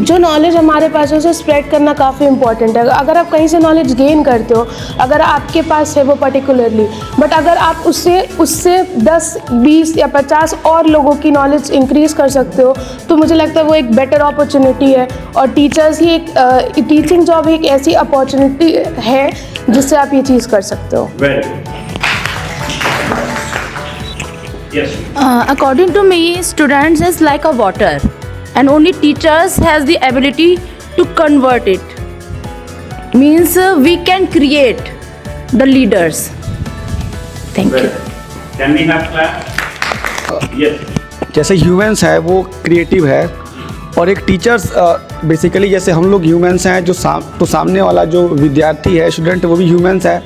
जो नॉलेज हमारे पास है उसे स्प्रेड करना काफ़ी इंपॉर्टेंट है। अगर आप कहीं से नॉलेज गेन करते हो, अगर आपके पास है वो पर्टिकुलरली, बट अगर आप उससे 10, 20 या 50 और लोगों की नॉलेज इंक्रीज़ कर सकते हो, तो मुझे लगता है वो एक बेटर अपॉर्चुनिटी है। और टीचर्स ही एक टीचिंग जॉब एक ऐसी अपॉर्चुनिटी है जिससे आप ये चीज़ कर सकते हो। Yes. According to me, students is like a water, and only teachers has the ability to convert it. Means we can create the leaders. Thank you. Can we have clap? Yes. जैसे humans है वो creative है, और एक teachers basically जैसे हम लोग humans हैं, जो सामने वाला जो विद्यार्थी है, स्टूडेंट, वो भी ह्यूमंस है,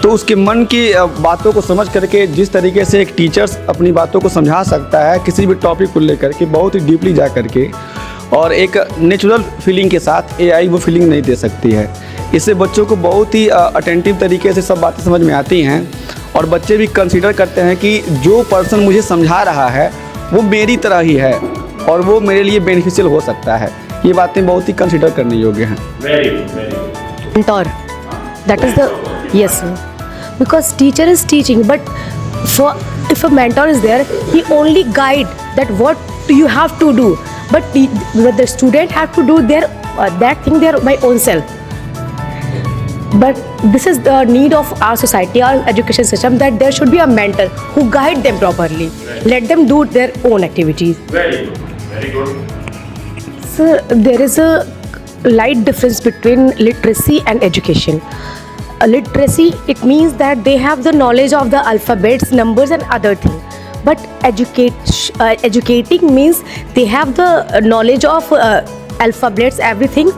तो उसके मन की बातों को समझ करके जिस तरीके से एक टीचर्स अपनी बातों को समझा सकता है किसी भी टॉपिक को लेकर के बहुत ही डीपली जा करके, और एक नेचुरल फीलिंग के साथ, एआई वो फीलिंग नहीं दे सकती है। इससे बच्चों को बहुत ही अटेंटिव तरीके से सब बातें समझ में आती हैं, और बच्चे भी कंसीडर करते हैं कि जो पर्सन मुझे समझा रहा है वो मेरी तरह ही है और वो मेरे लिए बेनिफिशियल हो सकता है। ये बातें बहुत ही कंसीडर करने योग्य हैं। Very good. Mentor, that is the, yes sir, because teacher is teaching, but if a mentor is there, he only guide that what you have to do, but the student have to do their that thing their by own self. But this is the need of our society, our education system, that there should be a mentor who guide them properly, let them do their own activities. Very good. Very good. So there is a light difference between literacy and education. Literacy, it means that they have the knowledge of the alphabets, numbers and other things. But educating means they have the knowledge of alphabets, everything,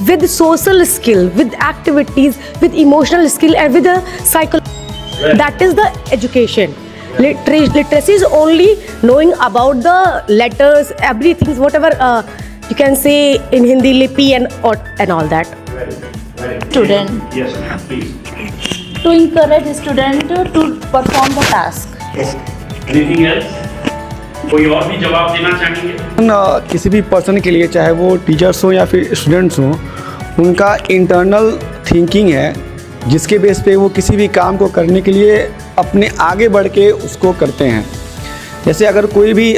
with social skill, with activities, with emotional skill and with the psychology. That is the education. Literacy is only knowing about the letters, everything, whatever you can say in Hindi, lipi and all that. Very good. Student. Yes, please. To encourage student to perform the task. Anything else? कोई और भी जवाब देना चाहेंगे? किसी भी person के लिए, चाहे वो टीचर्स हो या फिर स्टूडेंट्स हो, उनका इंटरनल थिंकिंग है जिसके बेस पे वो किसी भी काम को करने के लिए अपने आगे बढ़ के उसको करते हैं। जैसे अगर कोई भी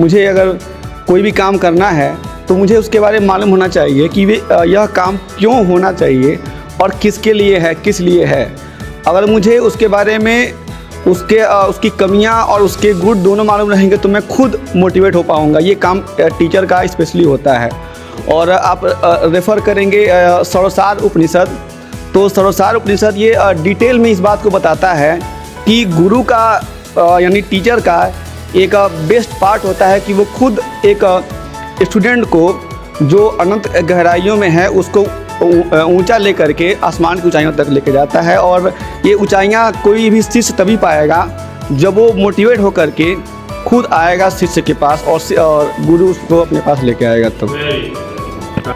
मुझे अगर कोई भी काम करना है तो मुझे उसके बारे में मालूम होना चाहिए कि यह काम क्यों होना चाहिए और किसके लिए है, किस लिए है। अगर मुझे उसके बारे में उसकी कमियां और उसके गुण दोनों मालूम रहेंगे तो मैं खुद मोटिवेट हो पाऊंगा। ये काम टीचर का स्पेशली होता है। और आप रेफ़र करेंगे षोडशार उपनिषद, तो षोडशार उपनिषद ये डिटेल में इस बात को बताता है कि गुरु का यानी टीचर का एक बेस्ट पार्ट होता है कि वो खुद एक स्टूडेंट को जो अनंत गहराइयों में है उसको ऊंचा लेकर के आसमान की ऊंचाइयों तक लेके जाता है। और ये ऊंचाइयां कोई भी शिष्य तभी पाएगा जब वो मोटिवेट होकर के खुद आएगा शिष्य के पास और गुरु उसको अपने पास लेके आएगा तब। Very good.